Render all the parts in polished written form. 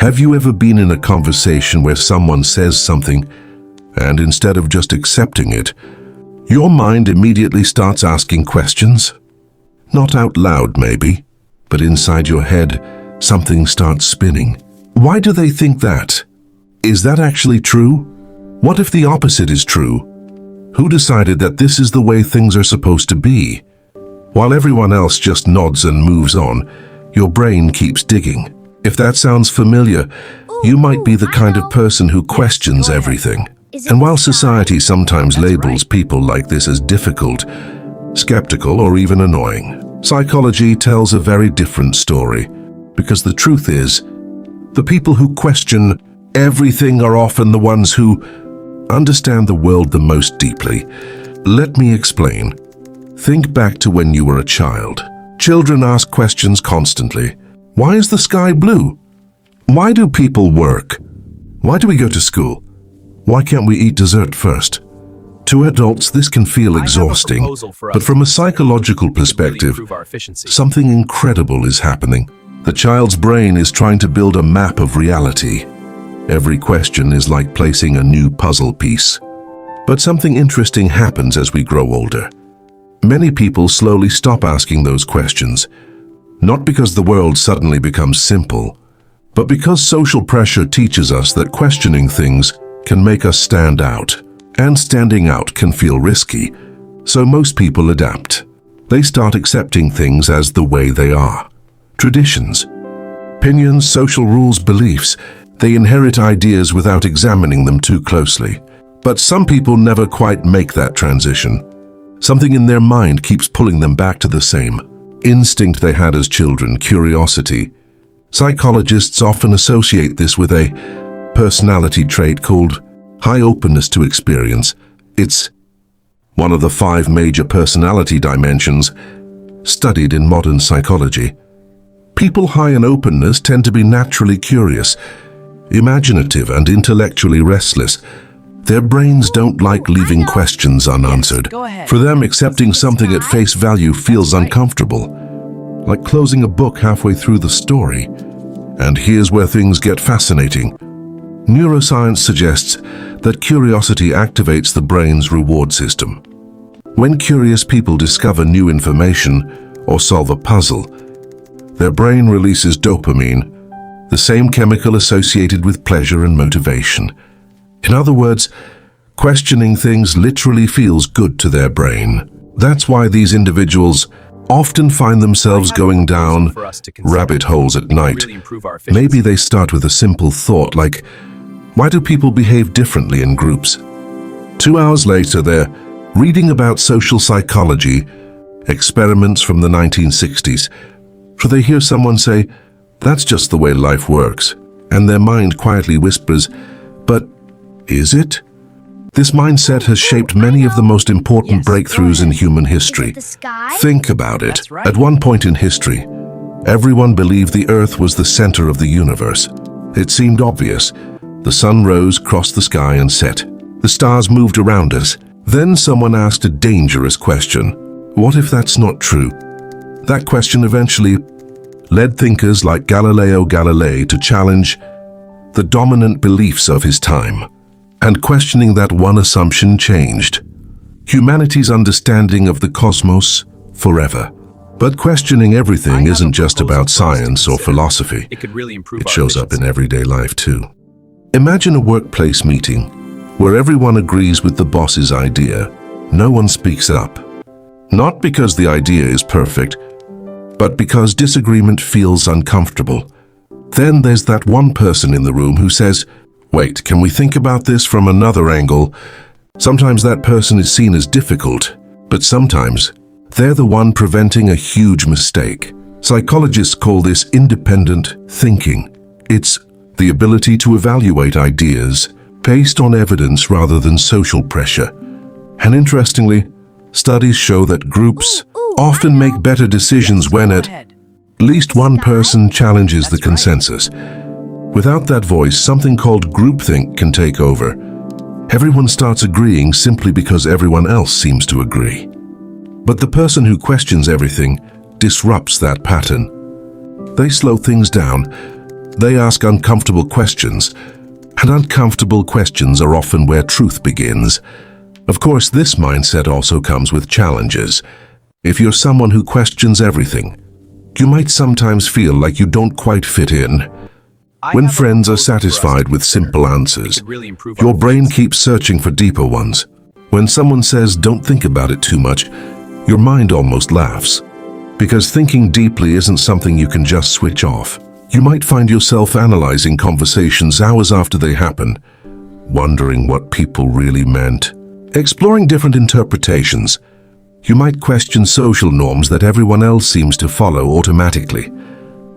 Have you ever been in a conversation where someone says something, and instead of just accepting it, your mind immediately starts asking questions? Not out loud, maybe, but inside your head, something starts spinning. Why do they think that? Is that actually true? What if the opposite is true? Who decided that this is the way things are supposed to be? While everyone else just nods and moves on, your brain keeps digging. If that sounds familiar, you might be the kind of person who questions everything. And while society sometimes labels people like this as difficult, skeptical, or even annoying, psychology tells a very different story. Because the truth is, the people who question everything are often the ones who understand the world the most deeply. Let me explain. Think back to when you were a child. Children ask questions constantly. Why is the sky blue? Why do people work? Why do we go to school? Why can't we eat dessert first? To adults, this can feel exhausting, but from a psychological perspective, something incredible is happening. The child's brain is trying to build a map of reality. Every question is like placing a new puzzle piece. But something interesting happens as we grow older. Many people slowly stop asking those questions, not because the world suddenly becomes simple, but because social pressure teaches us that questioning things can make us stand out, and standing out can feel risky, so most people adapt. They start accepting things as the way they are. Traditions, opinions, social rules, beliefs, they inherit ideas without examining them too closely. But some people never quite make that transition. Something in their mind keeps pulling them back to the same instinct they had as children, curiosity. Psychologists often associate this with a personality trait called high openness to experience. It's one of the 5 major personality dimensions studied in modern psychology. People high in openness tend to be naturally curious, imaginative, and intellectually restless. Their brains don't like leaving questions unanswered. For them, accepting something at face value feels uncomfortable, like closing a book halfway through the story. And here's where things get fascinating. Neuroscience suggests that curiosity activates the brain's reward system. When curious people discover new information or solve a puzzle, their brain releases dopamine, the same chemical associated with pleasure and motivation. In other words, questioning things literally feels good to their brain. That's why these individuals often find themselves going down rabbit holes at night. Maybe they start with a simple thought like, why do people behave differently in groups? 2 hours later, they're reading about social psychology, experiments from the 1960s. So they hear someone say, that's just the way life works. And their mind quietly whispers, but is it? This mindset has shaped many of the most important breakthroughs in human history. Think about it. At one point in history, everyone believed the Earth was the center of the universe. It seemed obvious. The sun rose, crossed the sky, and set. The stars moved around us. Then someone asked a dangerous question. What if that's not true? That question eventually led thinkers like Galileo Galilei to challenge the dominant beliefs of his time. And questioning that one assumption changed humanity's understanding of the cosmos forever. But questioning everything isn't just about science or philosophy. It shows up in everyday life too. Imagine a workplace meeting where everyone agrees with the boss's idea. No one speaks up. Not because the idea is perfect, but because disagreement feels uncomfortable. Then there's that one person in the room who says, wait, can we think about this from another angle? Sometimes that person is seen as difficult, but sometimes they're the one preventing a huge mistake. Psychologists call this independent thinking. It's the ability to evaluate ideas based on evidence rather than social pressure. And interestingly, studies show that groups often make better decisions when at least one person challenges the consensus. Without that voice, something called groupthink can take over. Everyone starts agreeing simply because everyone else seems to agree. But the person who questions everything disrupts that pattern. They slow things down, They ask uncomfortable questions, and uncomfortable questions are often where truth begins. Of course, this mindset also comes with challenges. If you're someone who questions everything, you might sometimes feel like you don't quite fit in. When friends are satisfied with simple answers, your brain keeps searching for deeper ones. When someone says, "Don't think about it too much," your mind almost laughs. Because thinking deeply isn't something you can just switch off. You might find yourself analyzing conversations hours after they happen, wondering what people really meant, exploring different interpretations. You might question social norms that everyone else seems to follow automatically.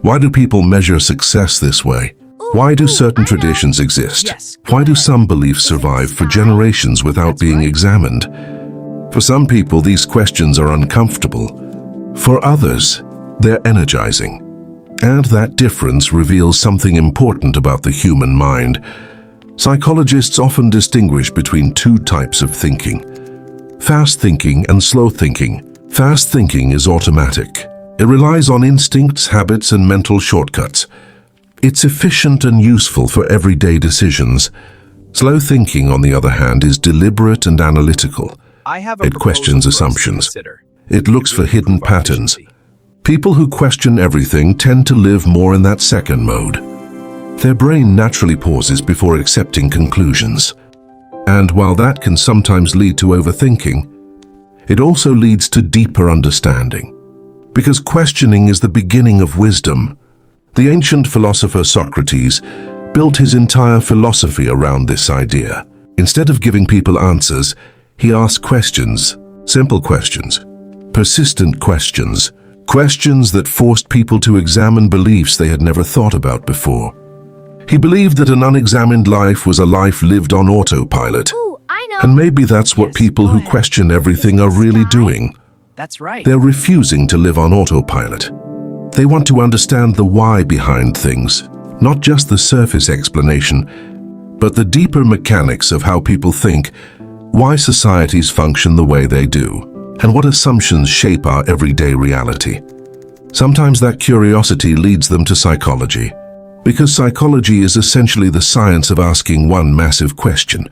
Why do people measure success this way? Why do certain traditions exist? Why do some beliefs survive for generations without being examined? For some people, these questions are uncomfortable. For others, they're energizing. And that difference reveals something important about the human mind. Psychologists often distinguish between two types of thinking: fast thinking and slow thinking. Fast thinking is automatic. It relies on instincts, habits, and mental shortcuts. It's efficient and useful for everyday decisions. Slow thinking, on the other hand, is deliberate and analytical. It questions assumptions. It looks for hidden patterns. People who question everything tend to live more in that second mode. Their brain naturally pauses before accepting conclusions. And while that can sometimes lead to overthinking, it also leads to deeper understanding. Because questioning is the beginning of wisdom. The ancient philosopher Socrates built his entire philosophy around this idea. Instead of giving people answers, he asked questions, simple questions, persistent questions, questions that forced people to examine beliefs they had never thought about before. He believed that an unexamined life was a life lived on autopilot. Ooh, I know. And maybe that's what people who question everything are really doing. That's right. They're refusing to live on autopilot. They want to understand the why behind things, not just the surface explanation, but the deeper mechanics of how people think, why societies function the way they do, and what assumptions shape our everyday reality. Sometimes that curiosity leads them to psychology, because psychology is essentially the science of asking one massive question.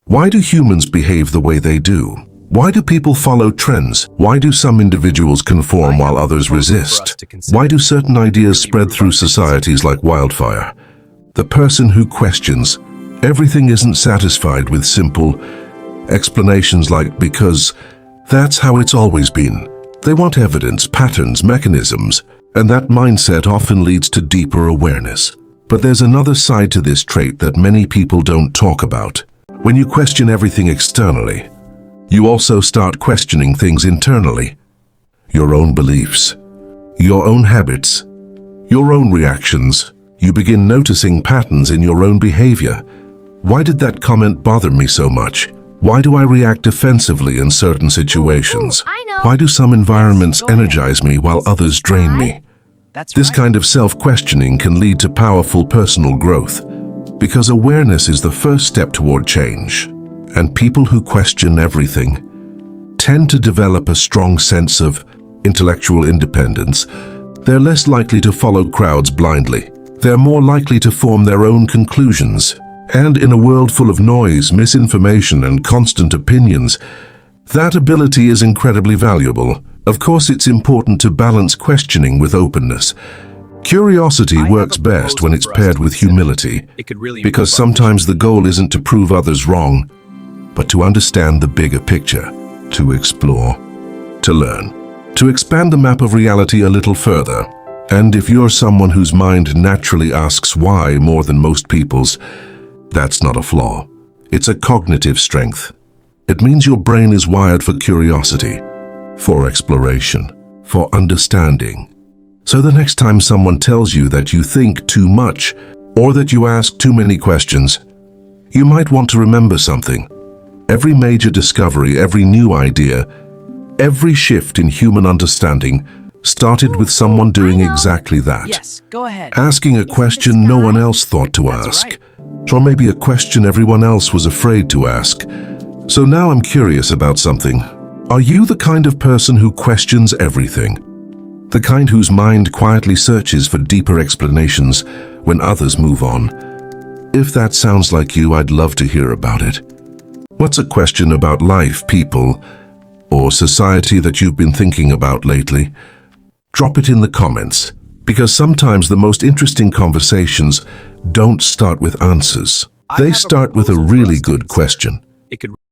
Why do humans behave the way they do? Why do people follow trends? Why do some individuals conform while others resist? Why do certain ideas spread through societies like wildfire? The person who questions everything isn't satisfied with simple explanations like "because that's how it's always been." They want evidence, patterns, mechanisms, and that mindset often leads to deeper awareness. But there's another side to this trait that many people don't talk about. When you question everything externally, you also start questioning things internally. Your own beliefs, your own habits, your own reactions. You begin noticing patterns in your own behavior. Why did that comment bother me so much? Why do I react defensively in certain situations? I know. Why do some environments energize me while others drain me? That's This right. kind of self-questioning can lead to powerful personal growth, because awareness is the first step toward change. And people who question everything tend to develop a strong sense of intellectual independence. They're less likely to follow crowds blindly. They're more likely to form their own conclusions. And in a world full of noise, misinformation, and constant opinions, that ability is incredibly valuable. Of course, it's important to balance questioning with openness. Curiosity works best when it's paired with humility, because sometimes the goal isn't to prove others wrong, but to understand the bigger picture, to explore, to learn, to expand the map of reality a little further. And if you're someone whose mind naturally asks why more than most people's, that's not a flaw. It's a cognitive strength. It means your brain is wired for curiosity, for exploration, for understanding. So the next time someone tells you that you think too much or that you ask too many questions, you might want to remember something. Every major discovery, every new idea, every shift in human understanding started with someone doing exactly that. Yes, go ahead. Asking a question no one else thought to ask. right. Or maybe a question everyone else was afraid to ask. So now I'm curious about something. Are you the kind of person who questions everything? The kind whose mind quietly searches for deeper explanations? when others move on. If that sounds like you, I'd love to hear about it. What's a question about life, people, or society that you've been thinking about lately? Drop it in the comments, because sometimes the most interesting conversations don't start with answers. They start with a really good question. It could